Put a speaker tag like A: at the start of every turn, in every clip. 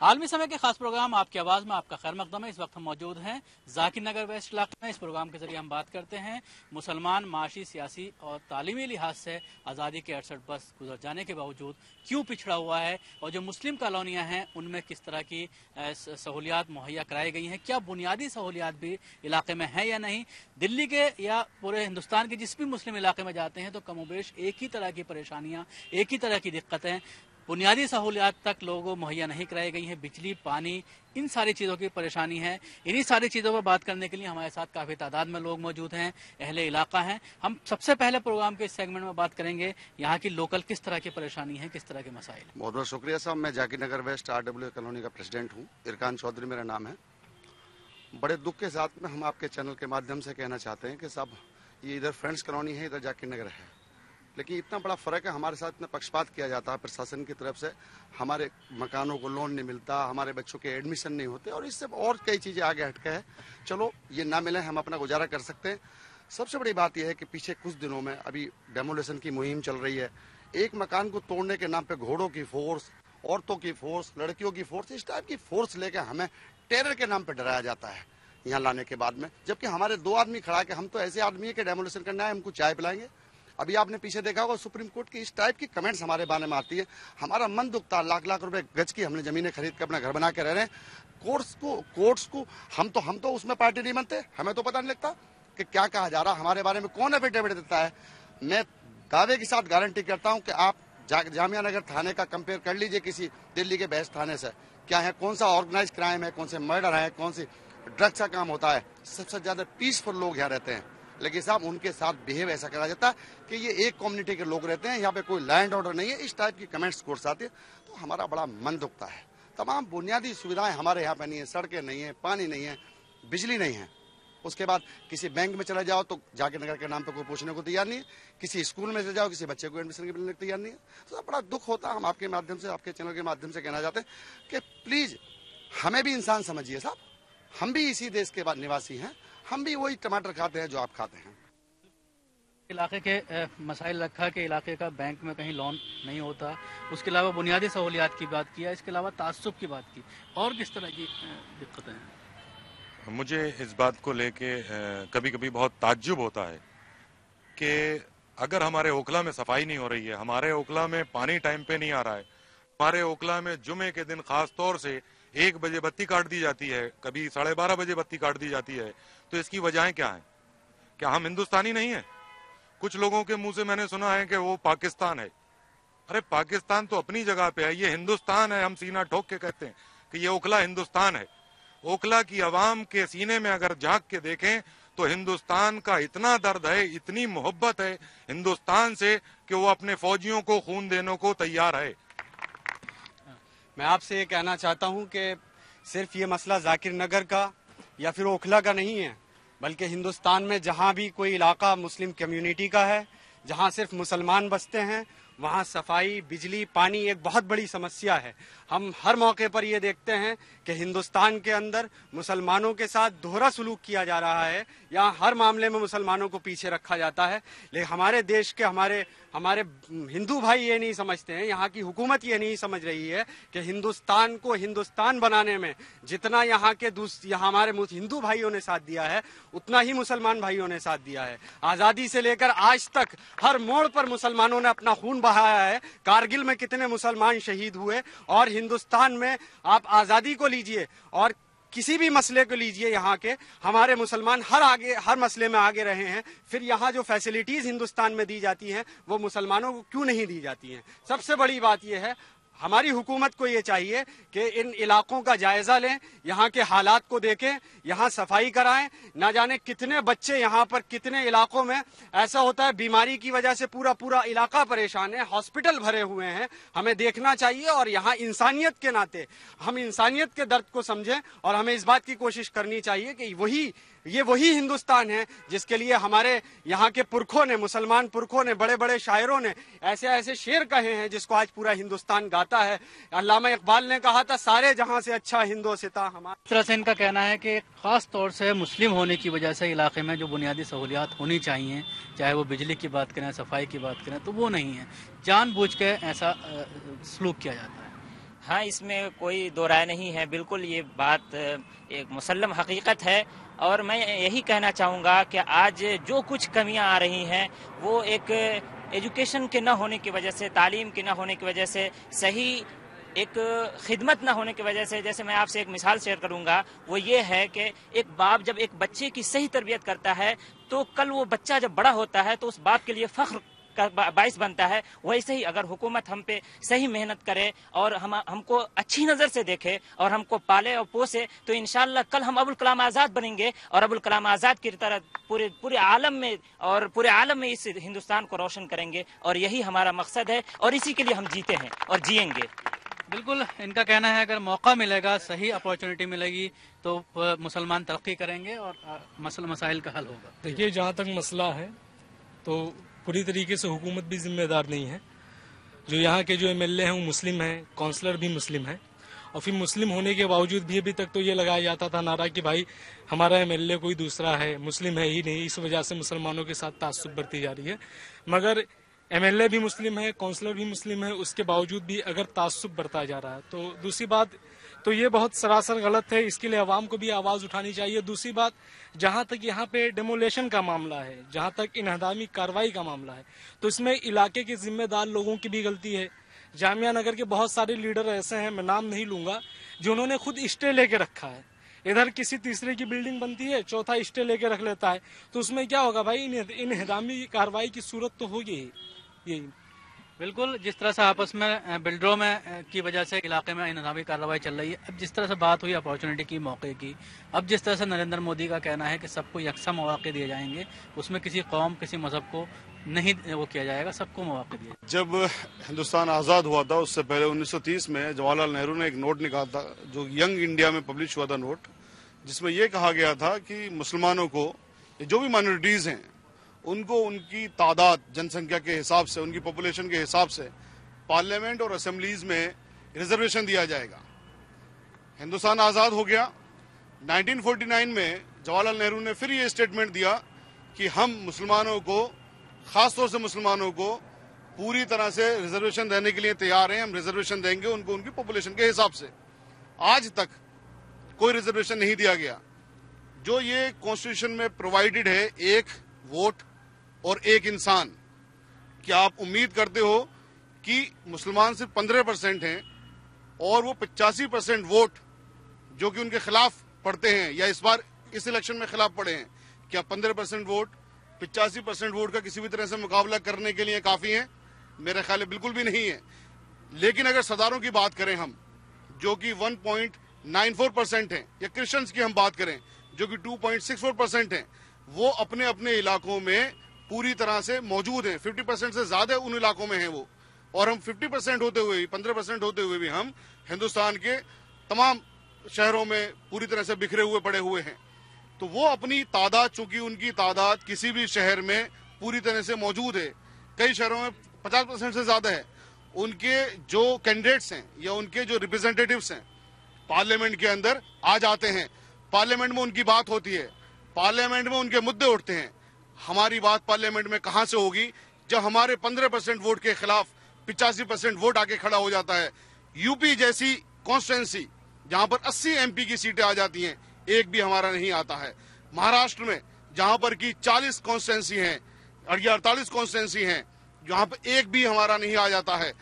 A: आलमी समय के खास प्रोग्राम आपकी आवाज में आपका खैर मकदम है। इस वक्त हम मौजूद हैं जाकिर नगर वेस्ट इलाके में। इस प्रोग्राम के जरिए हम बात करते हैं मुसलमान माशी, सियासी और तालीमी लिहाज से आज़ादी के 68 बरस गुजर जाने के बावजूद क्यों पिछड़ा हुआ है, और जो मुस्लिम कॉलोनियां हैं उनमें किस तरह की सहूलियात मुहैया कराई गई हैं, क्या बुनियादी सहूलियात भी इलाके में हैं या नहीं। दिल्ली के या पूरे हिंदुस्तान के जिस भी मुस्लिम इलाके में जाते हैं तो कमोबेश एक ही तरह की परेशानियां, एक ही तरह की दिक्कतें, बुनियादी सहूलियात तक लोगों को मुहैया नहीं कराई गई हैं। बिजली, पानी, इन सारी चीज़ों की परेशानी है। इन्हीं सारी चीज़ों पर बात करने के लिए हमारे साथ काफ़ी तादाद में लोग मौजूद हैं, अहले इलाका हैं। हम सबसे पहले प्रोग्राम के इस सेगमेंट में बात करेंगे यहाँ की लोकल किस तरह की परेशानी है, किस तरह के मसाइल।
B: बहुत बहुत शुक्रिया साहब। मैं जाकिर नगर वेस्ट RW कॉलोनी का प्रेसिडेंट हूँ। इरकान चौधरी मेरा नाम है। बड़े दुख के साथ में हम आपके चैनल के माध्यम से कहना चाहते हैं कि साहब ये इधर फ्रेंड्स कॉलोनी है, इधर जाकिर नगर है, लेकिन इतना बड़ा फर्क है। हमारे साथ में पक्षपात किया जाता है प्रशासन की तरफ से। हमारे मकानों को लोन नहीं मिलता, हमारे बच्चों के एडमिशन नहीं होते, और इससे और कई चीजें आगे हटके है। चलो ये ना मिले, हम अपना गुजारा कर सकते हैं। सबसे बड़ी बात यह है कि पीछे कुछ दिनों में अभी डेमोलेशन की मुहिम चल रही है। एक मकान को तोड़ने के नाम पे घोड़ों की फोर्स, औरतों की फोर्स, लड़कियों की फोर्स, इस टाइप की फोर्स लेकर हमें टेरर के नाम पे डराया जाता है यहाँ लाने के बाद में। जबकि हमारे दो आदमी खड़ा के हम तो ऐसे आदमी है कि डेमोलेशन करना है, हमको चाय पिलाएंगे। अभी आपने पीछे देखा होगा सुप्रीम कोर्ट की इस टाइप की कमेंट्स हमारे बारे में आती है। हमारा मन दुखता, लाख लाख रुपए गज की हमने जमीनें खरीद के अपना घर बना के रह रहे हैं। कोर्ट्स को हम तो उसमें पार्टी नहीं बनते। हमें तो पता नहीं लगता कि क्या कहा जा रहा, हमारे बारे में कौन एफिडेविट देता है। मैं दावे के साथ गारंटी करता हूं कि आप जामिया नगर थाने का कंपेयर कर लीजिए किसी दिल्ली के बेस्ट थाने से। क्या है, कौन सा ऑर्गेनाइज क्राइम है, कौन से मर्डर है, कौन सी ड्रग्स का काम होता है। सबसे ज्यादा पीसफुल लोग यहाँ रहते हैं, लेकिन साहब उनके साथ बिहेव ऐसा करा जाता है कि ये एक कम्युनिटी के लोग रहते हैं, यहाँ पे कोई लैंड ऑर्डर नहीं है। इस टाइप की कमेंट्स कोर्स आती है तो हमारा बड़ा मन दुखता है। तमाम बुनियादी सुविधाएं हमारे यहाँ पे नहीं है, सड़कें नहीं है, पानी नहीं है, बिजली नहीं है। उसके बाद किसी बैंक में चले जाओ तो जाकिर नगर के नाम पे कोई पूछने को तैयार नहीं है। किसी स्कूल में चले जाओ, किसी बच्चे को एडमिशन के लिए तैयार नहीं है। तो बड़ा दुख होता है। हम आपके माध्यम से, आपके चैनल के माध्यम से कहना चाहते हैं कि प्लीज हमें भी इंसान समझिए साहब। हम भी इसी देश के निवासी हैं, हम भी वही टमाटर खाते हैं जो आप खाते हैं।
A: इलाके के मसाइल रखा कि इलाके का बैंक में कहीं लोन नहीं होता, उसके अलावा बुनियादी सहूलियात की बात किया, इसके अलावा तासुब की बात की, और किस तरह की दिक्कतें हैं।
C: मुझे इस बात को लेके कभी कभी बहुत ताज्जुब होता है कि अगर हमारे ओखला में सफाई नहीं हो रही है, हमारे ओखला में पानी टाइम पे नहीं आ रहा है, हमारे ओखला में जुमे के दिन खास तौर से 1 बजे बत्ती काट दी जाती है, कभी 12:30 बजे बत्ती काट दी जाती है, तो इसकी वजहें क्या हैं? क्या हम हिंदुस्तानी नहीं है? कुछ लोगों के मुंह से मैंने सुना है कि वो पाकिस्तान है। अरे पाकिस्तान तो अपनी जगह पे है, ये हिंदुस्तान है। हम सीना ठोक के कहते हैं कि ये ओखला हिंदुस्तान है। ओखला की आवाम के सीने में अगर झांक के देखें तो हिंदुस्तान का इतना दर्द है, इतनी मोहब्बत है हिंदुस्तान से कि वो अपने फौजियों को खून देने को तैयार है।
D: मैं आपसे ये कहना चाहता हूं कि सिर्फ ये मसला जाकिर नगर का या फिर ओखला का नहीं है, बल्कि हिंदुस्तान में जहां भी कोई इलाका मुस्लिम कम्युनिटी का है, जहां सिर्फ मुसलमान बसते हैं, वहां सफाई, बिजली, पानी एक बहुत बड़ी समस्या है। हम हर मौके पर ये देखते हैं कि हिंदुस्तान के अंदर मुसलमानों के साथ दोहरा सलूक किया जा रहा है। यहाँ हर मामले में मुसलमानों को पीछे रखा जाता है। लेकिन हमारे देश के हमारे हिंदू भाई ये नहीं समझते हैं, यहाँ की हुकूमत ये नहीं समझ रही है कि हिंदुस्तान को हिंदुस्तान बनाने में जितना यहाँ हमारे हिंदू भाइयों ने साथ दिया है, उतना ही मुसलमान भाइयों ने साथ दिया है। आजादी से लेकर आज तक हर मोड़ पर मुसलमानों ने अपना खून बहाया है। कारगिल में कितने मुसलमान शहीद हुए, और हिंदुस्तान में आप आजादी को लीजिए और किसी भी मसले को लीजिए, यहाँ के हमारे मुसलमान हर मसले में आगे रहे हैं। फिर यहाँ जो फैसिलिटीज हिंदुस्तान में दी जाती हैं वो मुसलमानों को क्यों नहीं दी जाती हैं? सबसे बड़ी बात यह है, हमारी हुकूमत को ये चाहिए कि इन इलाकों का जायजा लें, यहाँ के हालात को देखें, यहाँ सफाई कराएं। ना जाने कितने बच्चे यहाँ पर, कितने इलाकों में ऐसा होता है बीमारी की वजह से पूरा इलाका परेशान है, हॉस्पिटल भरे हुए हैं। हमें देखना चाहिए और यहाँ इंसानियत के नाते हम इंसानियत के दर्द को समझें, और हमें इस बात की कोशिश करनी चाहिए कि ये वही हिंदुस्तान है जिसके लिए हमारे यहाँ के पुरखों ने, मुसलमान पुरखों ने, बड़े बड़े शायरों ने ऐसे ऐसे शेर कहे हैं जिसको आज पूरा हिंदुस्तान गाता है। अल्लामा इकबाल ने कहा था, सारे जहां से अच्छा हिंदुस्तान हमारा।
A: इस तरह से इनका कहना है कि खास तौर से मुस्लिम होने की वजह से इलाके में जो बुनियादी सहूलियात होनी चाहिए, चाहे वो बिजली की बात करें, सफाई की बात करें, तो वो नहीं है। जानबूझ के ऐसा सलूक किया जाता है।
E: ہاں اس میں کوئی دو رائے نہیں ہے، بالکل یہ بات ایک مسلم حقیقت ہے، اور میں یہی کہنا چاہوں گا کہ آج جو کچھ کمیاں آ رہی ہیں وہ ایک ایجوکیشن کے نہ ہونے کی وجہ سے، تعلیم کے نہ ہونے کی وجہ سے، صحیح ایک خدمت نہ ہونے کی وجہ سے. جیسے میں آپ سے ایک مثال شیئر کروں گا، وہ یہ ہے کہ ایک باپ جب ایک بچے کی صحیح تربیت کرتا ہے تو کل وہ بچہ جب بڑا ہوتا ہے تو اس باپ کے لیے فخر کا باعث بنتا ہے. ویسے ہی اگر حکومت ہم پہ صحیح محنت کرے اور ہم کو اچھی نظر سے دیکھے اور ہم کو پالے اور پوسے تو انشاءاللہ کل ہم ابوالکلام آزاد بنیں گے، اور ابوالکلام آزاد کی طرح پورے عالم میں اس ہندوستان کو روشن کریں گے، اور یہی ہمارا مقصد ہے اور اسی کے لیے ہم جیتے ہیں اور جئیں گے.
A: بالکل ان کا کہنا ہے اگر موقع ملے گا، صحیح اپارچونٹی ملے گی تو مسلمان ترقی کریں گے اور مسائل کا حل ہوگا.
F: دیکھیے جہاں تک مسئلہ ہے تو پوری طریقے سے حکومت بھی ذمہ دار نہیں ہے. جو یہاں کے جو MLA ہیں وہ مسلم ہیں، کونسلر بھی مسلم ہیں، اور پھر مسلم ہونے کے باوجود بھی ابھی تک تو یہ لگایا جاتا تھا نعرہ کہ بھائی ہمارا MLA کوئی دوسرا ہے، مسلم ہے ہی نہیں، اس وجہ سے مسلمانوں کے ساتھ تعصب برتی جا رہی ہے. مگر MLA بھی مسلم ہے، کونسلر بھی مسلم ہے، اس کے باوجود بھی اگر تعصب برتا جا رہا ہے تو دوسری بات تو یہ بہت سراسر غلط ہے. اس کے لیے عوام کو بھی آواز اٹھانی چاہیے. دوسری بات، جہاں تک یہاں پہ ڈیمولیشن کا معاملہ ہے، جہاں تک انہدامی کارروائی کا معاملہ ہے، تو اس میں علاقے کے ذمہ دار لوگوں کی بھی غلطی ہے. جامعہ نگر کے بہت سارے لیڈر ایسے ہیں، میں نام نہیں لوں گا، جنہوں نے خود اسٹے لے کے رکھا ہے. ادھر کسی تیسرے کی بلڈنگ بنتی ہے، چوتھا اسٹے لے کے رکھ لیتا ہے، تو اس میں کیا ہوگا بھائی؟ انہدامی کارروائی کی صورت تو ہوگی ہی. یہی
A: بالکل جس طرح سے آپس میں بلڈروں میں کی وجہ سے علاقے میں انتظامی کارروائی چل رہی ہے. اب جس طرح سے بات ہوئی اپارچونٹی کی، موقع کی، اب جس طرح سے نریندر مودی کا کہنا ہے کہ سب کو یکساں مواقع دیے جائیں گے، اس میں کسی قوم کسی مذہب کو نہیں وہ کیا جائے گا، سب کو مواقع دیے.
B: جب ہندوستان آزاد ہوا تھا اس سے پہلے 1930 میں جواہر لال نہرو نے ایک نوٹ نکالا تھا جو ینگ انڈیا میں پبلش ہوا تھا نوٹ، جس میں یہ کہا گیا تھا کہ مسلمانوں کو، جو بھی مائنورٹیز ہیں، ان کو ان کی تعداد، جن سنکھیا کے حساب سے، ان کی پاپولیشن کے حساب سے پارلیمنٹ اور اسمبلیز میں ریزرویشن دیا جائے گا. ہندوستان آزاد ہو گیا. 1949 میں جواہر لال نہرو نے پھر یہ اسٹیٹمنٹ دیا کہ ہم مسلمانوں کو، خاص طور سے مسلمانوں کو پوری طرح سے ریزرویشن دینے کے لیے تیار ہیں. ہم ریزرویشن دیں گے ان کو ان کی پاپولیشن کے حساب سے. آج تک کوئی ریزرویشن نہیں دیا گیا. جو یہ کانسٹیٹیوشن میں پرووائڈڈ ہے، ایک ووٹ اور ایک انسان، کیا آپ امید کرتے ہو کہ مسلمان صرف 15% ہیں اور وہ 85% ووٹ جو کہ ان کے خلاف پڑتے ہیں یا اس بار اس الیکشن میں خلاف پڑے ہیں، کیا 15% ووٹ 85% ووٹ کا کسی بھی طرح سے مقابلہ کرنے کے لیے کافی ہیں؟ میرے خیال میں بالکل بھی نہیں ہے. لیکن اگر سرداروں کی بات کریں ہم، جو کہ 1.94% ہیں، یا کرسچنز کی ہم بات کریں جو کہ 2.64% ہیں، وہ اپنے اپنے علاقوں میں پوری طرح سے موجود ہیں. 50% سے زیادہ ان علاقوں میں ہیں وہ، اور ہم 50% ہوتے ہوئے بھی، 15% ہوتے ہوئے بھی ہم ہندوستان کے تمام شہروں میں پوری طرح سے بکھرے ہوئے پڑے ہوئے ہیں. تو وہ اپنی تعداد، چونکہ ان کی تعداد کسی بھی شہر میں پوری طرح سے موجود ہے، کئی شہروں میں 50% سے زیادہ ہے، ان کے جو کینڈیڈیٹس ہیں یا ان کے جو ریپرزینٹیٹیوز ہیں پارلیمنٹ کے اندر آ جاتے ہیں. پارلیمنٹ میں ان کی بات ہوتی ہے، پارلیمنٹ میں ان کے مدعے اٹھتے ہیں. ہماری بات پارلیمنٹ میں کہاں سے ہوگی جب ہمارے 15% ووٹ کے خلاف 85% ووٹ آگے کھڑا ہو جاتا ہے؟ یو پی جیسی کانسٹیٹوینسی جہاں پر 80 MP کی سیٹیں آ جاتی ہیں، ایک بھی ہمارا نہیں آتا ہے. مہاراشٹر میں جہاں پر کی 40 کانسٹیٹوینسی ہیں یا 48 کانسٹیٹوینسی ہیں، جہاں پر ایک بھی ہمارا نہیں آ جاتا ہے.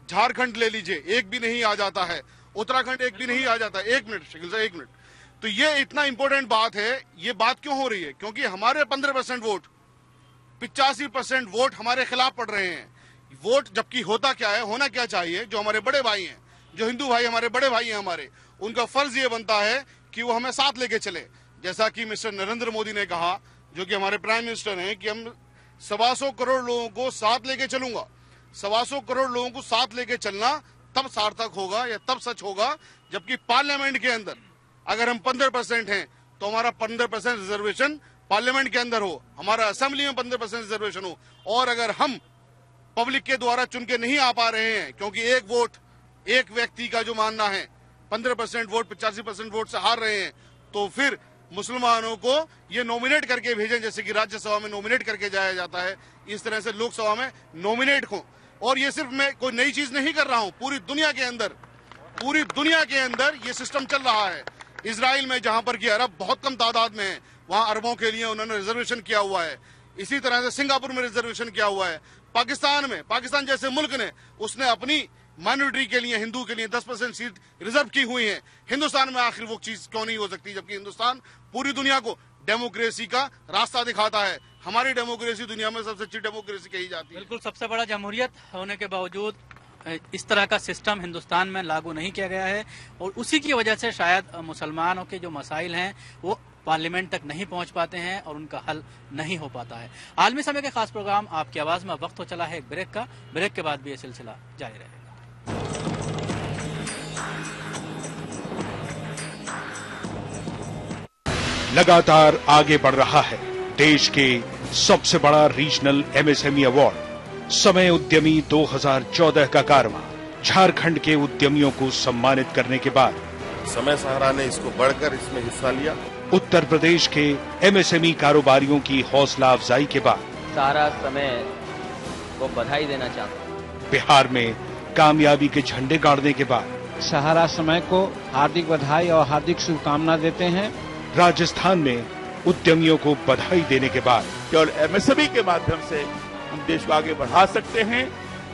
B: جھارکھنڈ لے لیجئے، ایک بھی نہیں آ جاتا ہے. اتراکھنڈ ایک بھی نہیں آ جاتا ہے. ایک منٹ. تو یہ اتنا امپورٹنٹ بات ہے. یہ بات کیوں ہو رہی ہے؟ کیونکہ ہمارے 15% ووٹ، 85% ووٹ ہمارے خلاف پڑ رہے ہیں. ووٹ جبکہ ہوتا کیا ہے، ہونا کیا چاہیے، جو ہمارے بڑے بھائی ہیں، جو ہندو بھائی ہمارے بڑے بھائی ہیں ہمارے، ان کا فرض یہ بنتا ہے کہ وہ ہمیں ساتھ لے کے چلے. جیسا کہ مسٹر نریندر مودی نے کہا، جو کہ ہمارے پرائم منسٹر ہیں، کہ ہم 125 کروڑ لوگوں کو ساتھ لے کے چلوں گا. 125 کروڑ لوگوں کو ساتھ لے کے چلنا تب سارتک ہوگا یا تب سچ ہوگا جبکہ پارلیمنٹ کے اندر اگر ہم 15% ہیں تو ہمارا 15% ریزرویشن پارلیمنٹ کے اندر ہو، ہمارا اسمبلی میں 15% ریزرویشن ہو. اور اگر ہم پبلک کے دوارا چن کے نہیں آ پا رہے ہیں، کیونکہ ایک ووٹ ایک ویکتی کا جو ماننا ہے، 15% ووٹ 85% ووٹ سے ہار رہے ہیں، تو پھر مسلمانوں کو یہ نومینیٹ کر کے بھیجیں، جیسے کہ راجیہ سبھا میں نومینیٹ کر کے جایا جاتا ہے، اس طرح سے لوک سبھا میں نومینیٹ ہوں. اور یہ صرف میں کوئی نئی چیز نہیں کر رہا ہوں، پوری دنیا کے اندر
G: पूरी दुनिया के अंदर ये सिस्टम चल रहा है। इजराइल में जहां पर कि अरब बहुत कम तादाद में है, वहां अरबों के लिए उन्होंने रिजर्वेशन किया हुआ है। इसी तरह से सिंगापुर में रिजर्वेशन किया हुआ है। पाकिस्तान जैसे मुल्क ने उसने अपनी माइनॉरिटी के लिए, हिंदू के लिए 10% सीट रिजर्व की हुई है। हिंदुस्तान में आखिर वो चीज क्यों नहीं हो सकती, जबकि हिंदुस्तान पूरी दुनिया को डेमोक्रेसी का रास्ता दिखाता है। हमारी डेमोक्रेसी दुनिया में सबसे अच्छी डेमोक्रेसी कही जाती है।
A: बिल्कुल, सबसे बड़ा जमहूरियत होने के बावजूद इस तरह का सिस्टम हिंदुस्तान में लागू नहीं किया गया है, और उसी की वजह से शायद मुसलमानों के जो मसाइल हैं वो पार्लियामेंट तक नहीं पहुंच पाते हैं और उनका हल नहीं हो पाता है। आलमी समय के खास प्रोग्राम आपकी आवाज में वक्त हो चला है एक ब्रेक का। ब्रेक के बाद भी ये सिलसिला जारी रहेगा।
H: लगातार आगे बढ़ रहा है देश के सबसे बड़ा रीजनल एमएसएमई अवार्ड समय उद्यमी 2014 का कारवां। झारखंड के उद्यमियों को सम्मानित करने के बाद
I: समय सहारा ने इसको बढ़कर इसमें हिस्सा लिया।
H: उत्तर प्रदेश के एमएसएमई कारोबारियों की हौसला अफजाई के बाद
J: सारा समय को बधाई देना चाहता हूँ।
H: बिहार में कामयाबी के झंडे गाड़ने के बाद
K: सहारा समय को हार्दिक बधाई और हार्दिक शुभकामना देते हैं।
H: राजस्थान में उद्यमियों को बधाई देने के बाद
I: केवल एमएसएमई के माध्यम से हम देश को आगे बढ़ा सकते हैं।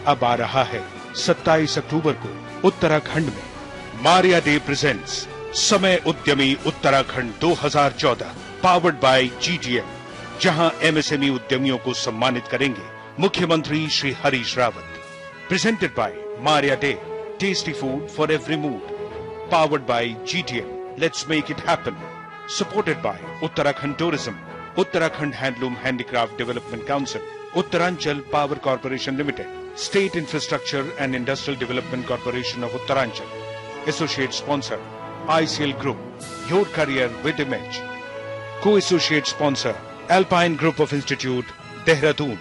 H: अब आ रहा है 27 अक्टूबर को उत्तराखंड में मारिया डे प्रेजेंट्स समय उद्यमी उत्तराखंड 2014 पावर्ड बाय जीटीएम, जहां एमएसएमई उद्यमियों को सम्मानित करेंगे मुख्यमंत्री Shri Harish Rawat. Presented by Maria de, tasty food for every mood, powered by GTM, let's make it happen. Supported by Uttarakhand Tourism, Uttarakhand Handloom Handicraft Development Council, Uttaranchal Power Corporation Limited, State Infrastructure and Industrial Development Corporation of Uttaranchal. Associate sponsor, ICL Group, Your Career with Image. Co-associate sponsor, Alpine Group of Institute, Dehradun.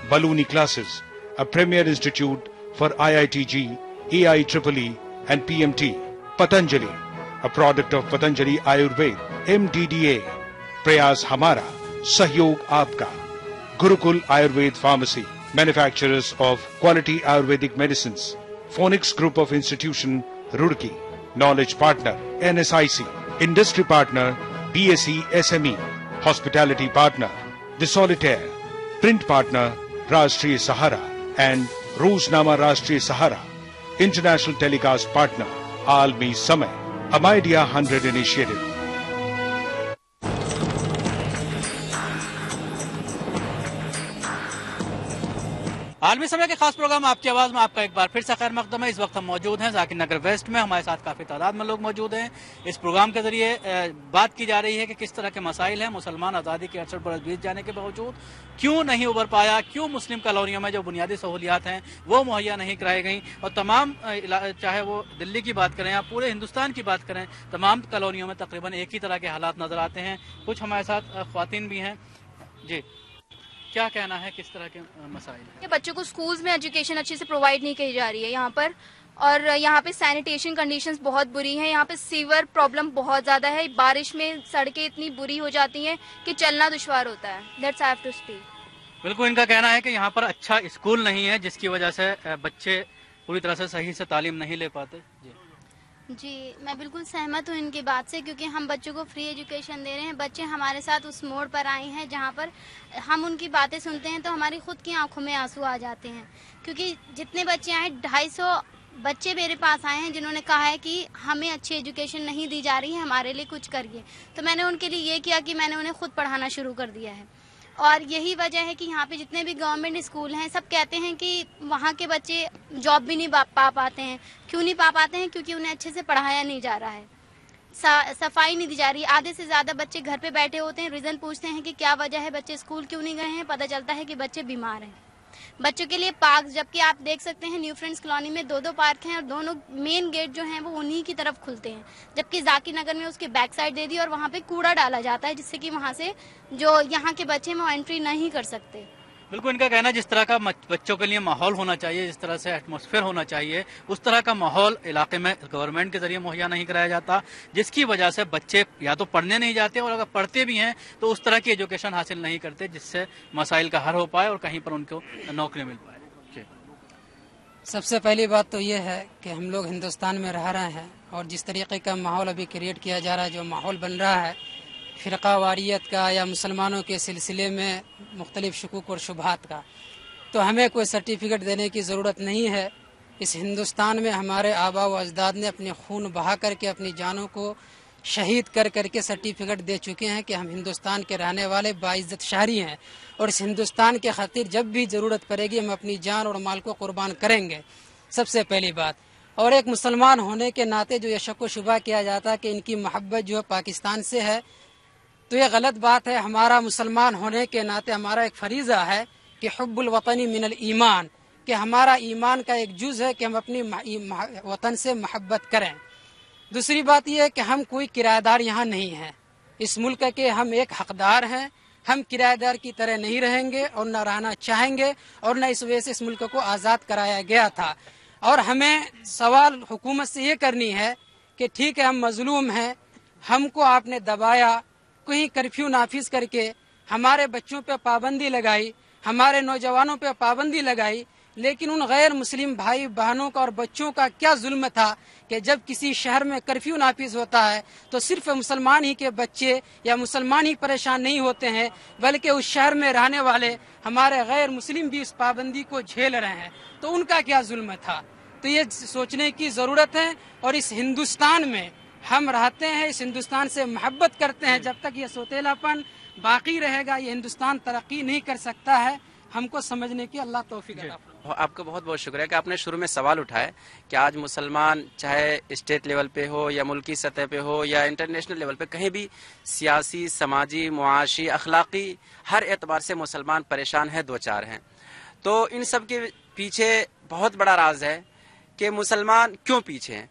H: Baluni Classes, a premier institute for IITG, AIEEE and PMT. Patanjali, a product of Patanjali Ayurved, MDDA, प्रयास हमारा, सहयोग आपका। Gurukul Ayurveda pharmacy, manufacturers of quality Ayurvedic medicines. Phonics Group of Institution, Roorkee. Knowledge partner, NSIC. Industry partner, BSE SME. Hospitality partner, The Solitaire. Print partner, Rashtriya Sahara and Roznama Rashtriya Sahara. International telecast partner, Almi Samay. A Idea 100 initiative.
A: आलमी समय के खास programme आपकी आवाज में आपका एक बार फिर से खैर मकदम है। इस वक्त हम मौजूद हैं जाकिर नगर वेस्ट में। हमारे साथ काफी तादाद में लोग मौजूद हैं। इस प्रोग्राम के जरिए बात की जा रही है कि किस तरह के मसाइल हैं। मुसलमान आज़ादी के 68 बरस बीत जाने के बावजूद क्यों नहीं उभर पाया, क्यों मुस्लिम कॉलोनियों में जो बुनियादी सहूलियात हैं वो मुहैया नहीं कराई गई, और तमाम चाहे वो दिल्ली की बात करें या पूरे हिंदुस्तान की बात करें, तमाम कॉलोनियों में तकरीबन एक ही तरह के हालात नजर आते हैं। कुछ हमारे साथ ख्वातीन भी हैं। जी, क्या कहना है, किस तरह के मसाइल हैं?
L: बच्चों को स्कूल्स में एजुकेशन अच्छे से प्रोवाइड नहीं की जा रही है यहाँ पर, और यहाँ पे सैनिटेशन कंडीशंस बहुत बुरी हैं। यहाँ पे सीवर प्रॉब्लम बहुत ज्यादा है। बारिश में सड़कें इतनी बुरी हो जाती हैं कि चलना दुश्वार होता है। That's I have to speak.
A: बिल्कुल, इनका कहना है कि यहाँ पर अच्छा स्कूल नहीं है, जिसकी वजह से बच्चे पूरी तरह से सही से तालीम नहीं ले पाते।
M: जी, मैं बिल्कुल सहमत हूँ इनकी बात से, क्योंकि हम बच्चों को फ्री एजुकेशन दे रहे हैं। बच्चे हमारे साथ उस मोड़ पर आए हैं जहाँ पर हम उनकी बातें सुनते हैं तो हमारी खुद की आंखों में आंसू आ जाते हैं, क्योंकि जितने बच्चे आए 250 बच्चे मेरे पास आए हैं जिन्होंने कहा है कि हमें अच्छी एजुकेशन नहीं दी जा रही है, हमारे लिए कुछ करिए। तो मैंने उनके लिए ये किया कि मैंने उन्हें खुद पढ़ाना शुरू कर दिया है, और यही वजह है कि यहाँ पे जितने भी गवर्नमेंट स्कूल हैं सब कहते हैं कि वहाँ के बच्चे जॉब भी नहीं पा पाते हैं। क्यों नहीं पा पाते हैं? क्योंकि उन्हें अच्छे से पढ़ाया नहीं जा रहा है, सफाई नहीं दी जा रही। आधे से ज्यादा बच्चे घर पे बैठे होते हैं, रीजन पूछते हैं कि क्या वजह है, बच्चे स्कूल क्यों नहीं गए हैं, पता चलता है कि बच्चे बीमार हैं। बच्चों के लिए पार्क, जबकि आप देख सकते हैं न्यू फ्रेंड्स कॉलोनी में 2-2 पार्क हैं और दोनों मेन गेट जो हैं वो उन्हीं की तरफ खुलते हैं, जबकि जाकिर नगर में उसके बैक साइड दे दी और वहाँ पे कूड़ा डाला जाता है, जिससे कि वहाँ से जो यहाँ के बच्चे हैं वो एंट्री नहीं कर सकते।
A: बिल्कुल, इनका कहना है जिस तरह का बच्चों के लिए माहौल होना चाहिए, जिस तरह से एटमॉस्फेयर होना चाहिए, उस तरह का माहौल इलाके में गवर्नमेंट के जरिए मुहैया नहीं कराया जाता, जिसकी वजह से बच्चे या तो पढ़ने नहीं जाते और अगर पढ़ते भी हैं तो उस तरह की एजुकेशन हासिल नहीं करते जिससे मसाइल का हल हो पाए और कहीं पर उनको नौकरी मिल पाए।
N: سب سے پہلی بات تو یہ ہے کہ ہم لوگ ہندوستان میں رہ رہے ہیں اور جس طریقے کا ماحول ابھی کریٹ کیا جا رہا ہے، جو ماحول بن رہا ہے فرقہ واریت کا یا مسلمانوں کے سلسلے میں مختلف شکوک اور شبہات کا، تو ہمیں کوئی سرٹیفکیٹ دینے کی ضرورت نہیں ہے۔ اس ہندوستان میں ہمارے آبا و اجداد نے اپنے خون بہا کر کے اپنی جانوں کو شہید کر کر کے سرٹیفکیٹ دے چکے ہیں کہ ہم ہندوستان کے رہنے والے باعزت شہری ہیں، اور اس ہندوستان کے خاطر جب بھی ضرورت پڑے گی ہم اپنی جان اور مال کو قربان کریں گے، سب سے پہلی بات۔ اور ایک مسلمان ہونے کے ناطے جو یہ شک و شبہ کیا جاتا ہے کہ ان کی محبت جو ہے پاکستان سے ہے، تو یہ غلط بات ہے۔ ہمارا مسلمان ہونے کے ناطے ہمارا ایک فریضہ ہے کہ حب الوطنی من الایمان، کہ ہمارا ایمان کا ایک جز ہے کہ ہم اپنی وطن سے محبت کریں۔ دوسری بات یہ ہے کہ ہم کوئی کرایہ دار یہاں نہیں ہیں، اس ملک کے ہم ایک حقدار ہیں۔ ہم کرایہ دار کی طرح نہیں رہیں گے اور نہ رہنا چاہیں گے، اور نہ اس وجہ سے اس ملک کو آزاد کرایا گیا تھا۔ اور ہمیں سوال حکومت سے یہ کرنی ہے کہ ٹھیک ہے ہم مظلوم ہیں، ہم کو آپ نے دبایا، کہیں کرفیو نافذ کر کے ہمارے بچوں پہ پابندی لگائی، ہمارے نوجوانوں پہ پابندی لگائی، لیکن ان غیر مسلم بھائی بہنوں کا اور بچوں کا کیا ظلم تھا کہ جب کسی شہر میں کرفیو نافذ ہوتا ہے تو صرف مسلمان ہی کے بچے یا مسلمان ہی پریشان نہیں ہوتے ہیں، بلکہ اس شہر میں رہنے والے ہمارے غیر مسلم بھی اس پابندی کو جھیل رہے ہیں، تو ان کا کیا ظلم تھا؟ تو یہ سوچنے کی ضرورت ہے۔ اور اس ہندوستان میں ہم رہتے ہیں، اس ہندوستان سے محبت کرتے ہیں، جب تک یہ سوتیلا پن باقی رہے گا یہ ہندوستان ترقی نہیں کر سکتا ہے۔ ہم کو سمجھنے کی اللہ توفیق عطا فرمائے۔
O: آپ کا بہت بہت شکریہ کہ آپ نے شروع میں سوال اٹھایا کہ آج مسلمان چاہے اسٹیٹ لیول پہ ہو یا ملکی سطح پہ ہو یا انٹرنیشنل لیول پہ، کہیں بھی سیاسی، سماجی، معاشی، اخلاقی ہر اعتبار سے مسلمان پریشان ہیں، دو چار ہیں۔ تو ان سب کے پیچھے بہت بڑا راز ہے کہ مسلمان کیوں پیچھے ہیں۔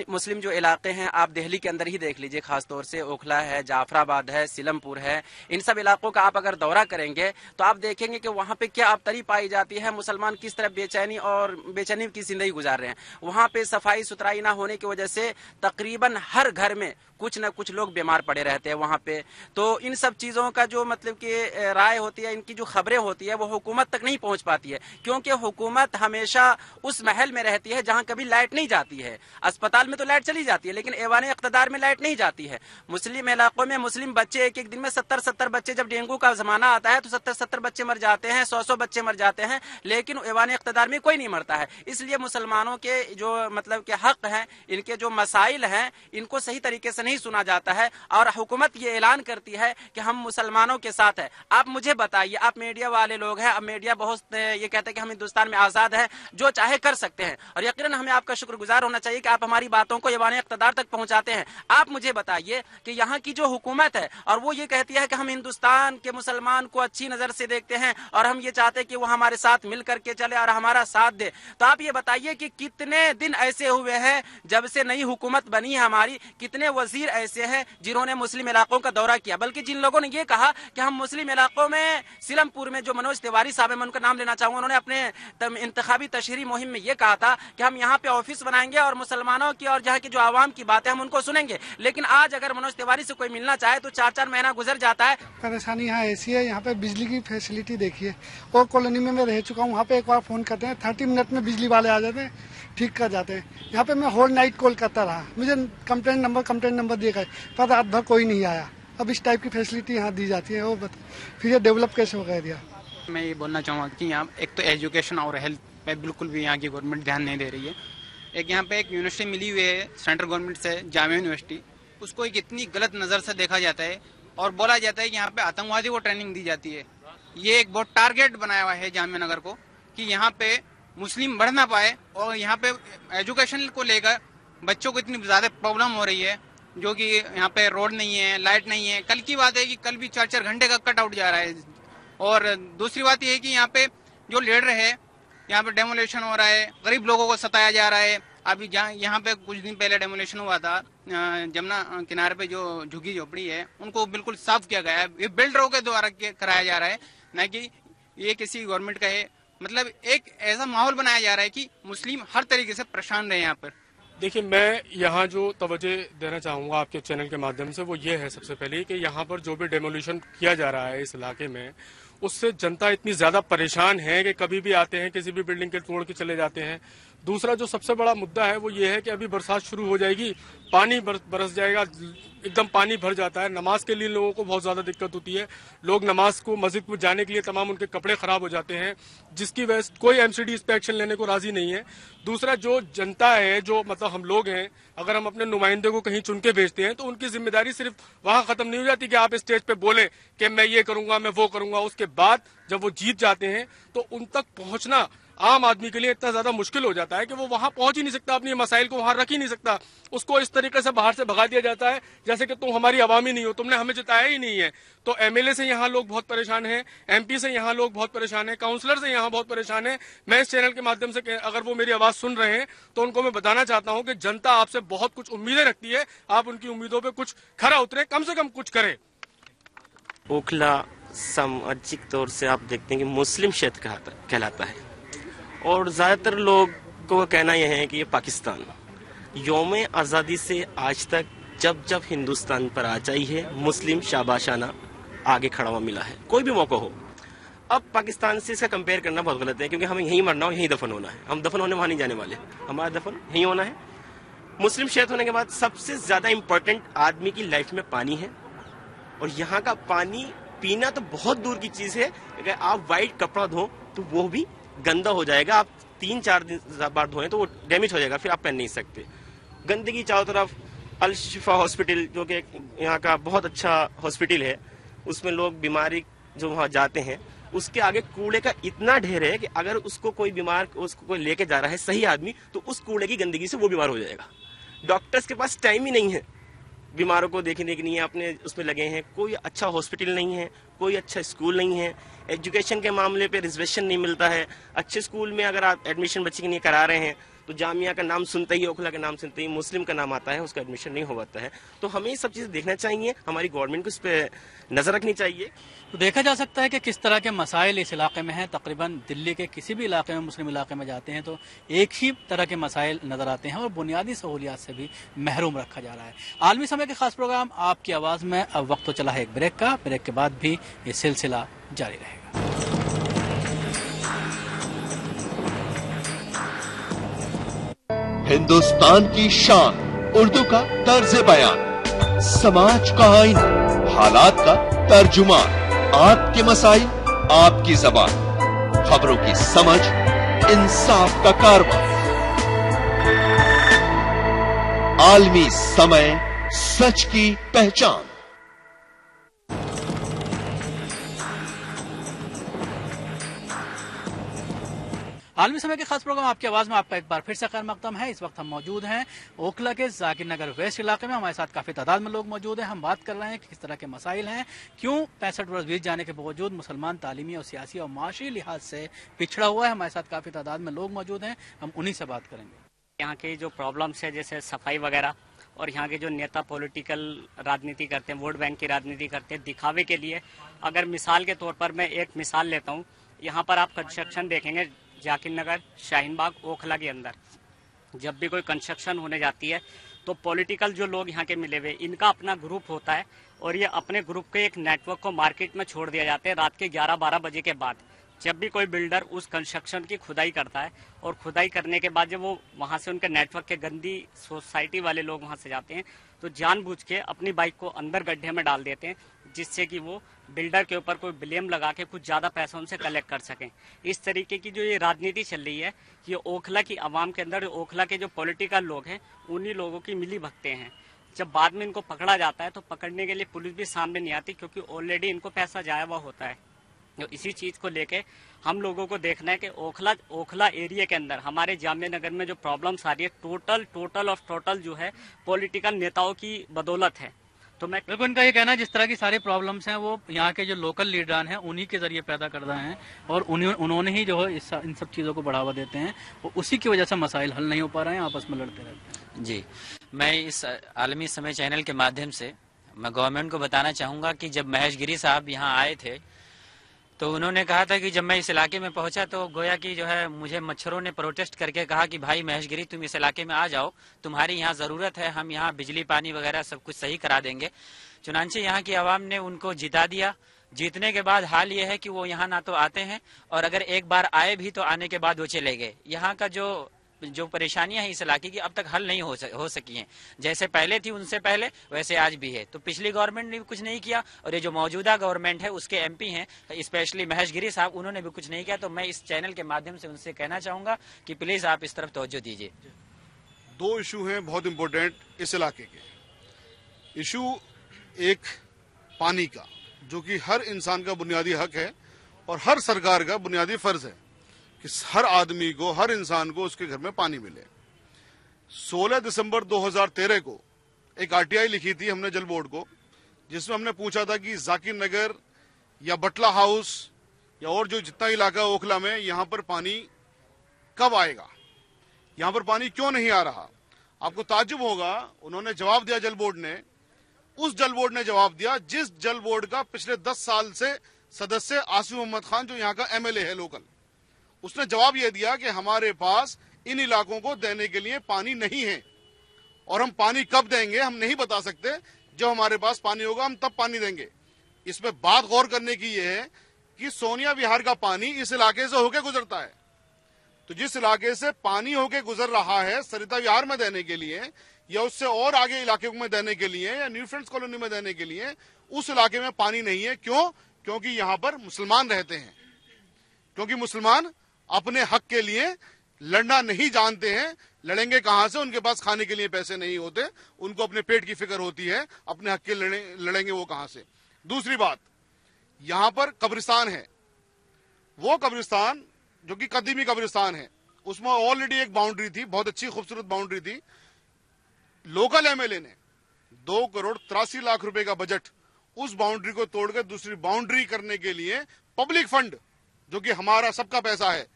O: مسلم جو علاقے ہیں آپ دہلی کے اندر ہی دیکھ لیجئے، خاص طور سے اوکھلا ہے، جعفر آباد ہے، سیلم پور ہے، ان سب علاقوں کا آپ اگر دورہ کریں گے تو آپ دیکھیں گے کہ وہاں پہ کیا آبتری پائی جاتی ہے، مسلمان کس طرح بے چینی کی زندگی گزار رہے ہیں۔ وہاں پہ صفائی ستھرائی نہ ہونے کی وجہ سے تقریباً ہر گھر میں کچھ نہ کچھ لوگ بیمار پڑے رہتے ہیں وہاں پہ۔ تو ان سب چیزوں کا جو مطلب کہ رائے ہوتی ہے، ان کی جو خبریں ہوتی ہے وہ حکومت تک نہیں پہنچ پاتی ہے، کیونکہ حکومت ہمیشہ اس محل میں رہتی ہے جہاں کبھی لائٹ نہیں جاتی ہے۔ اسپتال میں تو لائٹ چلی جاتی ہے لیکن ایوان اقتدار میں لائٹ نہیں جاتی ہے۔ مسلم علاقوں میں مسلم بچے ایک ایک دن میں 70 بچے، جب ڈینگو کا زمانہ آتا ہے تو 70 بچے مر جاتے ہیں، 100 بچے مر جاتے ہیں، لیکن ایوان اقتدار میں کوئی نہیں مرتا ہے۔ اس لیے مسلمانوں کے جو مطلب کہ حق ہیں، ان کے جو مسائل ہیں، ان کو صحیح طریقے سے نہیں سنا جاتا ہے، اور حکومت یہ اعلان کرتی ہے کہ ہم مسلمانوں کے ساتھ ہیں۔ آپ مجھے بتائیے، آپ میڈیا والے لوگ ہیں، اب میڈیا بہت یہ کہتے ہیں کہ ہم ہندوستان میں آزاد ہیں، جو چاہے کر سکتے ہیں، اور یقیناً ہمیں آپ کا شکر گزار ہونا چاہیے کہ آپ ہماری باتوں کو ایوان اقتدار تک پہنچاتے ہیں۔ آپ مجھے بتائیے کہ یہاں کی جو حکومت ہے اور وہ یہ کہتی ہے کہ ہم ہندوستان کے مسلمان کو اچھی نظر سے دیکھتے ہیں اور ہم یہ چاہتے ہیں کہ وہ ہمارے ساتھ مل کر کے چلے اور ہمارا ساتھ دے، تو آپ یہ بتائیے کہ کتنے دن ایسے ہوئے ہیں جب سے نئی حکومت بنی ہے ہماری، کتنے وزیر ایسے ہیں جنہوں نے مسلم علاقوں کا دورہ کیا، بلکہ جن لوگوں نے یہ کہا کہ ہم مسلم علاقوں میں سیلم پور میں جو منوج تیواری صاحب ہیں، میں ان کا نام لینا چاہوں گا، انہوں نے اپنے انتخابی تشہیری مہم میں یہ کہا تھا کہ ہم یہاں پہ آفس بنائیں گے اور مسلمانوں کی اور جہاں کی جو عوام کی باتیں ہم ان کو سنیں گے، لیکن آج اگر منوج تیواری سے کوئی ملنا چاہے تو 4 مہینہ گزر جاتا ہے۔
P: پریشانی یہاں ایسی ہے، یہاں پہ بجلی کی فیسلٹی دیکھیے، اور کالونی میں رہ چکا ہوں، وہاں پہ ایک بار فون کرتے ہیں 30 منٹ میں بجلی والے آ جاتے ہیں، ٹھیک کر جاتے ہیں۔ یہاں پہ میں ہول نائٹ کال کرتا رہا، مجھے کمپلین نمبر دیا گیا، پر رات بھر کوئی نہیں آیا۔ اب اس ٹائپ کی فیسلٹی یہاں دی جاتی ہے، اور پھر یہ ڈیولپ کیسے ہو گیا؟
Q: میں یہ بولنا چاہوں گا کہ یہاں ایک تو ایجوکیشن اور ہیلتھ پہ بالکل بھی یہاں کی گورنمنٹ دھیان نہیں دے رہی ہے۔ ایک یہاں پہ ایک یونیورسٹی ملی ہوئی ہے سینٹرل گورنمنٹ سے، جامعہ یونیورسٹی، اس کو ایک اتنی غلط نظر سے دیکھا جاتا ہے اور بولا جاتا ہے کہ یہاں پہ آتنکوادی کو ٹریننگ دی جاتی ہے۔ یہ ایک بہت ٹارگیٹ بنایا ہوا ہے جامعہ نگر کو کہ یہاں پہ مسلم بڑھ نہ پائے، اور یہاں پہ ایجوکیشن کو لے کر بچوں کو اتنی زیادہ پرابلم ہو رہی ہے، جو کہ یہاں پہ روڈ نہیں ہے، لائٹ نہیں ہے۔ کل کی بات ہے کہ کل بھی 4 گھنٹے کا کٹ آؤٹ جا رہا ہے۔ اور دوسری بات یہ ہے کہ یہاں پہ جو لیڈر ہے، یہاں پہ ڈیمولیشن ہو رہا ہے، غریب لوگوں کو ستایا جا رہا ہے۔ ابھی یہاں پہ کچھ دن پہلے ڈیمولیشن ہوا تھا، جمنا کنارے پہ جو جھگی جھوپڑی ہے ان کو بالکل صاف کیا گیا ہے، یہ بلڈروں کے دوارا کرایا جا رہا ہے، نہ کہ یہ کسی گورنمنٹ کا ہے۔ مطلب ایک ایسا ماحول بنایا جا رہا ہے کہ مسلم ہر طریقے سے پریشان رہے یہاں پر۔
F: دیکھیے، میں یہاں جو توجہ دینا چاہوں گا آپ کے چینل کے مادھیم سے وہ یہ ہے، سب سے پہلے کہ یہاں پر جو بھی ڈیمولیشن کیا جا رہا ہے اس علاقے میں، اس سے जनता इतनी ज्यादा परेशान है कि कभी भी आते हैं किसी भी बिल्डिंग के तोड़ के चले जाते हैं। दूसरा जो सबसे बड़ा मुद्दा है वो ये है कि अभी बरसात शुरू हो जाएगी, पानी बरस जाएगा, एकदम पानी भर जाता है। नमाज के लिए लोगों को बहुत ज्यादा दिक्कत होती है। लोग नमाज को मस्जिद में जाने के लिए तमाम उनके कपड़े खराब हो जाते हैं, जिसकी वजह से कोई एमसीडी इस पे एक्शन लेने को राजी नहीं है। दूसरा जो जनता है, जो मतलब हम लोग हैं, अगर हम अपने नुमाइंदे को कहीं चुन के भेजते हैं तो उनकी जिम्मेदारी सिर्फ वहां खत्म नहीं हो जाती कि आप स्टेज पे बोले कि मैं ये करूंगा, मैं वो करूंगा। उसके बाद जब वो जीत जाते हैं तो उन तक पहुंचना आम आदमी के लिए इतना ज्यादा मुश्किल हो जाता है कि वो वहां पहुंच ही नहीं सकता, अपनी मसाइल को वहां रख ही नहीं सकता। उसको इस तरीके से बाहर से भगा दिया जाता है जैसे कि तुम हमारी आवामी नहीं हो, तुमने हमें जिताया ही नहीं है। तो एमएलए से यहाँ लोग बहुत परेशान हैं, एमपी से यहाँ लोग बहुत परेशान हैं, काउंसलर से यहाँ बहुत परेशान है। मैं इस चैनल के माध्यम से अगर वो मेरी आवाज सुन रहे हैं तो उनको मैं बताना चाहता हूँ कि जनता आपसे बहुत कुछ उम्मीदें रखती है, आप उनकी उम्मीदों पर कुछ खरा उतरे, कम से कम कुछ करें।
R: ओखला सामाजिक तौर से आप देखते हैं कि मुस्लिम क्षेत्र कहलाता है और ज्यादातर लोग को कहना यह है कि ये पाकिस्तान यौम आज़ादी से आज तक जब जब हिंदुस्तान पर आ जाई है मुस्लिम शाबाशाना आगे खड़ा हुआ मिला है, कोई भी मौका हो। अब पाकिस्तान से इसका कंपेयर करना बहुत गलत है क्योंकि हमें यहीं मरना हो, यहीं दफन होना है। हम दफन होने वहां नहीं जाने वाले, हमारा दफन यहीं होना है। मुस्लिम क्षेत्र होने के बाद सबसे ज्यादा इम्पोर्टेंट आदमी की लाइफ में पानी है और यहाँ का पानी पीना तो बहुत दूर की चीज है। अगर आप व्हाइट कपड़ा धो तो वो भी गंदा हो जाएगा, आप 3-4 बार धोएं तो वो डैमेज हो जाएगा, फिर आप पहन नहीं सकते। गंदगी चारों तरफ। अल शिफा हॉस्पिटल जो कि यहाँ का बहुत अच्छा हॉस्पिटल है, उसमें लोग बीमारी जो वहाँ जाते हैं उसके आगे कूड़े का इतना ढेर है कि अगर उसको कोई बीमार उसको कोई लेके जा रहा है सही आदमी तो उस कूड़े की गंदगी से वो बीमार हो जाएगा। डॉक्टर्स के पास टाइम ही नहीं है बीमारों को देखने के लिए, अपने उसमें लगे हैं। कोई अच्छा हॉस्पिटल नहीं है, कोई अच्छा स्कूल नहीं है। एजुकेशन के मामले पे रिजर्वेशन नहीं मिलता है। अच्छे स्कूल में अगर आप एडमिशन बच्चे के लिए करा रहे हैं तो जामिया का नाम सुनते ही, ओखला का नाम सुनते ही मुस्लिम का नाम आता है, उसका एडमिशन नहीं हो पाता है। तो हमें ये सब चीजें देखना चाहिए, हमारी गवर्नमेंट को इस पर नजर रखनी चाहिए।
A: तो देखा जा सकता है कि किस तरह के मसाइल इस इलाके में हैं। तकरीबन दिल्ली के किसी भी इलाके में, मुस्लिम इलाके में जाते हैं तो एक ही तरह के मसाइल नजर आते हैं और बुनियादी सहूलियात से भी महरूम रखा जा रहा है। आलमी समय के खास प्रोग्राम आपकी आवाज में अब वक्त तो चला है एक ब्रेक का, ब्रेक के बाद भी ये सिलसिला जारी रहेगा।
S: हिंदुस्तान की शान उर्दू का तर्ज बयान, समाज का आईना, हालात का तर्जुमान, आपके मसाइल आपकी जबान, खबरों की समझ इंसाफ का कारवां। आलमी समय, सच की पहचान।
A: आलमी समय के खास प्रोग्राम आपकी आवाज में आपका एक बार फिर से खैर मकदम है। इस वक्त हम मौजूद हैं ओखला के जाकिर नगर वेस्ट इलाके में। हमारे साथ काफी तादाद में लोग मौजूद हैं। हम बात कर रहे हैं कि किस तरह के मसाइल हैं, क्यों 65 वर्ष बीत जाने के बावजूद मुसलमान तालीमी और सियासी और माशी लिहाज से पिछड़ा हुआ है। हमारे साथ काफी तादाद में लोग मौजूद हैं, हम उन्हीं से बात करेंगे।
T: यहाँ की जो प्रॉब्लम्स है जैसे सफाई वगैरह, और यहाँ के जो नेता पॉलिटिकल राजनीति करते हैं, वोट बैंक की राजनीति करते हैं दिखावे के लिए। अगर मिसाल के तौर पर मैं एक मिसाल लेता हूँ, यहाँ पर आप कंस्ट्रक्शन देखेंगे जाकिर नगर, शाहीन बाग, ओखला के अंदर जब भी कोई कंस्ट्रक्शन होने जाती है तो पॉलिटिकल जो लोग यहाँ के मिले हुए, इनका अपना ग्रुप होता है और ये अपने ग्रुप के एक नेटवर्क को मार्केट में छोड़ दिया जाता है रात के 11-12 बजे के बाद। जब भी कोई बिल्डर उस कंस्ट्रक्शन की खुदाई करता है और खुदाई करने के बाद जब वो वहाँ से उनके नेटवर्क के गंदी सोसाइटी वाले लोग वहाँ से जाते हैं तो जानबूझ के अपनी बाइक को अंदर गड्ढे में डाल देते हैं, जिससे कि वो बिल्डर के ऊपर कोई ब्लेम लगा के कुछ ज्यादा पैसा उनसे कलेक्ट कर सकें। इस तरीके की जो ये राजनीति चल रही है, ये ओखला की आवाम के अंदर, ओखला के जो पॉलिटिकल लोग हैं उन्हीं लोगों की मिली भगते हैं। जब बाद में इनको पकड़ा जाता है तो पकड़ने के लिए पुलिस भी सामने नहीं आती, क्योंकि ऑलरेडी इनको पैसा जाया हुआ होता है। तो इसी चीज को लेके हम लोगों को देखना है कि ओखला एरिया के अंदर हमारे जामिया नगर में जो प्रॉब्लम्स आ रही है, टोटल जो है पॉलिटिकल नेताओं की बदौलत है। तो मैं
A: बिल्कुल इनका ये कहना है जिस तरह की सारी प्रॉब्लम्स हैं वो यहाँ के जो लोकल लीडरान हैं उन्हीं के जरिए पैदा कर रहे हैं और उन्होंने ही जो है इन सब चीज़ों को बढ़ावा देते हैं और उसी की वजह से मसाइल हल नहीं हो पा रहे हैं, आपस में लड़ते रहते हैं।
U: जी, मैं इस आलमी समय चैनल के माध्यम से मैं गवर्नमेंट को बताना चाहूँगा कि जब महेश गिरी साहब यहाँ आए थे तो उन्होंने कहा था कि जब मैं इस इलाके में पहुंचा तो गोया कि जो है मुझे मच्छरों ने प्रोटेस्ट करके कहा कि भाई महेश गिरी तुम इस इलाके में आ जाओ, तुम्हारी यहाँ जरूरत है, हम यहाँ बिजली पानी वगैरह सब कुछ सही करा देंगे। चुनांचे यहाँ की आवाम ने उनको जिता दिया जीतने के बाद हाल ये है कि वो यहाँ ना तो आते हैं, और अगर एक बार आए भी तो आने के बाद वो चले गए। यहाँ का जो परेशानियां हैं इस इलाके की अब तक हल नहीं हो सकी हैं। जैसे पहले थी उनसे पहले वैसे आज भी है। तो पिछली गवर्नमेंट ने भी कुछ नहीं किया, और ये जो मौजूदा गवर्नमेंट है उसके एमपी हैं स्पेशली महेश गिरी साहब, उन्होंने भी कुछ नहीं किया। तो मैं इस चैनल के माध्यम से उनसे कहना चाहूंगा कि प्लीज आप इस तरफ तवज्जो दीजिए।
G: दो इशू हैं बहुत इंपॉर्टेंट इस इलाके के। इशू एक पानी का, जो कि हर इंसान का बुनियादी हक है और हर सरकार का बुनियादी फर्ज है कि हर आदमी को, हर इंसान को उसके घर में पानी मिले। 16 दिसंबर 2013 को एक आरटीआई लिखी थी हमने जल बोर्ड को, जिसमें हमने पूछा था कि जाकिर नगर या बटला हाउस या और जो जितना इलाका ओखला में, यहां पर पानी कब आएगा, यहां पर पानी क्यों नहीं आ रहा। आपको ताज्जुब होगा, उन्होंने जवाब दिया जल बोर्ड ने, उस जल बोर्ड ने जवाब दिया जिस जल बोर्ड का पिछले 10 साल से सदस्य आसिफ मोहम्मद खान, जो यहाँ का एमएलए है लोकल, उसने जवाब यह दिया कि हमारे पास इन इलाकों को देने के लिए पानी नहीं है, और हम पानी कब देंगे हम नहीं बता सकते। जब हमारे पास पानी होगा हम तब पानी देंगे। इसमें बात गौर करने की यह है कि सोनिया विहार का पानी इस इलाके से होकर गुजरता है। तो जिस इलाके से पानी होकर गुजर रहा है सरिता विहार में देने के लिए, या उससे और आगे इलाके में देने के लिए, या न्यू फ्रेंड्स कॉलोनी में देने के लिए, उस इलाके में पानी नहीं है। क्यों? क्योंकि यहां पर मुसलमान रहते हैं, क्योंकि मुसलमान अपने हक के लिए लड़ना नहीं जानते हैं। लड़ेंगे कहां से? उनके पास खाने के लिए पैसे नहीं होते, उनको अपने पेट की फिक्र होती है, अपने हक के लड़ेंगे वो कहां से। दूसरी बात, यहां पर कब्रिस्तान है, वो कब्रिस्तान जो कि कदीमी कब्रिस्तान है, उसमें ऑलरेडी एक बाउंड्री थी, बहुत अच्छी खूबसूरत बाउंड्री थी। लोकल एमएलए ने 2,83,00,000 रुपए का बजट उस बाउंड्री को तोड़कर दूसरी बाउंड्री करने के लिए पब्लिक फंड, जो कि हमारा सबका पैसा है,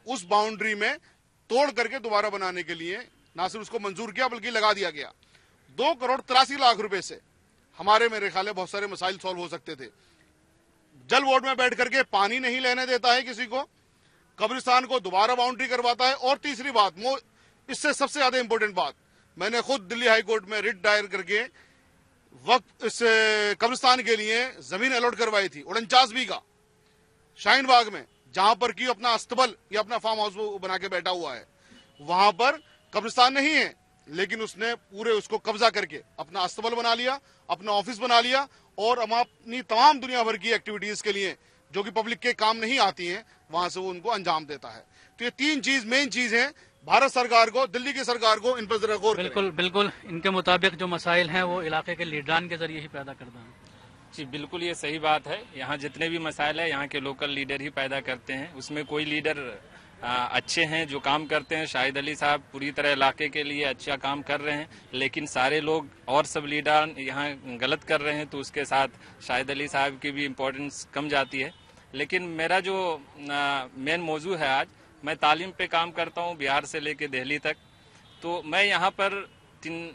G: उस बाउंड्री में तोड़ करके दोबारा बनाने के लिए ना सिर्फ उसको मंजूर किया बल्कि लगा दिया गया। 2,83,00,000 रुपए से हमारे मेरे ख्याल में बहुत सारे मसाइल सॉल्व हो सकते थे। जल बोर्ड में बैठ करके पानी नहीं लेने देता है किसी को, कब्रिस्तान को दोबारा बाउंड्री करवाता है। और तीसरी बात, इससे सबसे ज्यादा इंपॉर्टेंट बात, मैंने खुद दिल्ली हाई कोर्ट में रिट दायर करके वक्त इस कब्रिस्तान के लिए जमीन अलॉट करवाई थी 49 बीघा शाहीन बाग में, जहां पर की अपना अस्तबल या अपना फार्म हाउस बना के बैठा हुआ है। वहां पर कब्रिस्तान नहीं है, लेकिन उसने पूरे उसको कब्जा करके अपना अस्तबल बना लिया, अपना ऑफिस बना लिया, और हम अपनी तमाम दुनिया भर की एक्टिविटीज के लिए जो कि पब्लिक के काम नहीं आती हैं, वहां से वो उनको अंजाम देता है। तो ये तीन चीज मेन चीज है, भारत सरकार को, दिल्ली की सरकार को इन पर जरा गौर
A: बिल्कुल बिल्कुल इनके मुताबिक जो मसाइल हैं वो इलाके के लीडरान के जरिए ही पैदा करना है।
C: जी बिल्कुल, ये सही बात है। यहाँ जितने भी मसाइल है यहाँ के लोकल लीडर ही पैदा करते हैं। उसमें कोई लीडर अच्छे हैं जो काम करते हैं। शाहिद अली साहब पूरी तरह इलाके के लिए अच्छा काम कर रहे हैं, लेकिन सारे लोग और सब लीडर यहाँ गलत कर रहे हैं, तो उसके साथ शाहिद अली साहब की भी इम्पोर्टेंस कम जाती है। लेकिन मेरा जो मेन मौजू है आज, मैं तालीम पे काम करता हूँ बिहार से लेके दिल्ली तक। तो मैं यहाँ पर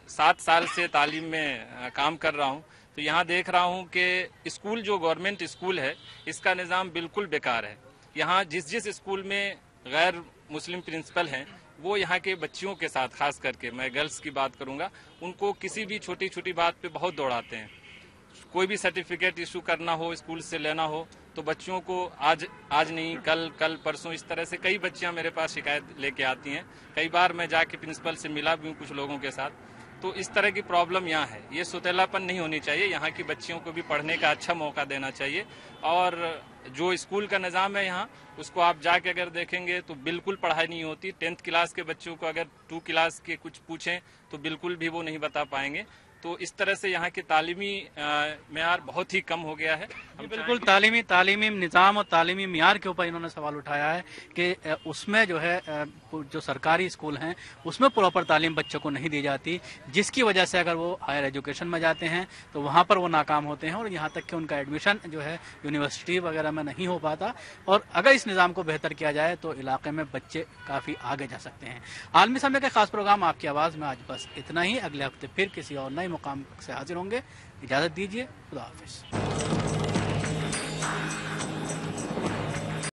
C: 7 साल से तालीम में काम कर रहा हूँ। तो यहाँ देख रहा हूँ कि स्कूल जो गवर्नमेंट स्कूल है इसका निज़ाम बिल्कुल बेकार है। यहाँ जिस स्कूल में गैर मुस्लिम प्रिंसिपल हैं वो यहाँ के बच्चियों के साथ, खास करके मैं गर्ल्स की बात करूँगा, उनको किसी भी छोटी छोटी बात पे बहुत दौड़ाते हैं। कोई भी सर्टिफिकेट इशू करना हो, स्कूल से लेना हो, तो बच्चियों को आज नहीं कल परसों, इस तरह से कई बच्चियां मेरे पास शिकायत लेके आती हैं। कई बार मैं जाके प्रिंसिपल से मिला भी हूँ कुछ लोगों के साथ। तो इस तरह की प्रॉब्लम यहाँ है। ये सुतेलापन नहीं होनी चाहिए। यहाँ की बच्चियों को भी पढ़ने का अच्छा मौका देना चाहिए। और जो स्कूल का निज़ाम है यहाँ, उसको आप जाके अगर देखेंगे तो बिल्कुल पढ़ाई नहीं होती। 10th क्लास के बच्चों को अगर 2 क्लास के कुछ पूछें तो बिल्कुल भी वो नहीं बता पाएंगे। तो इस तरह से यहाँ की तालीमी मेयार बहुत ही कम हो गया है।
A: बिल्कुल तालीमी निज़ाम और तालीमी मेयार के ऊपर इन्होंने सवाल उठाया है कि उसमें जो है जो सरकारी स्कूल हैं उसमें प्रॉपर तालीम बच्चों को नहीं दी जाती, जिसकी वजह से अगर वो हायर एजुकेशन में जाते हैं तो वहाँ पर वो नाकाम होते हैं, और यहाँ तक कि उनका एडमिशन जो है यूनिवर्सिटी वगैरह में नहीं हो पाता। और अगर इस निज़ाम को बेहतर किया जाए तो इलाके में बच्चे काफ़ी आगे जा सकते हैं। आलमी समय का खास प्रोग्राम आपकी आवाज़ में आज बस इतना ही। अगले हफ्ते फिर किसी और नए मुकाम से हाजिर होंगे। इजाजत दीजिए, खुदा हाफिज।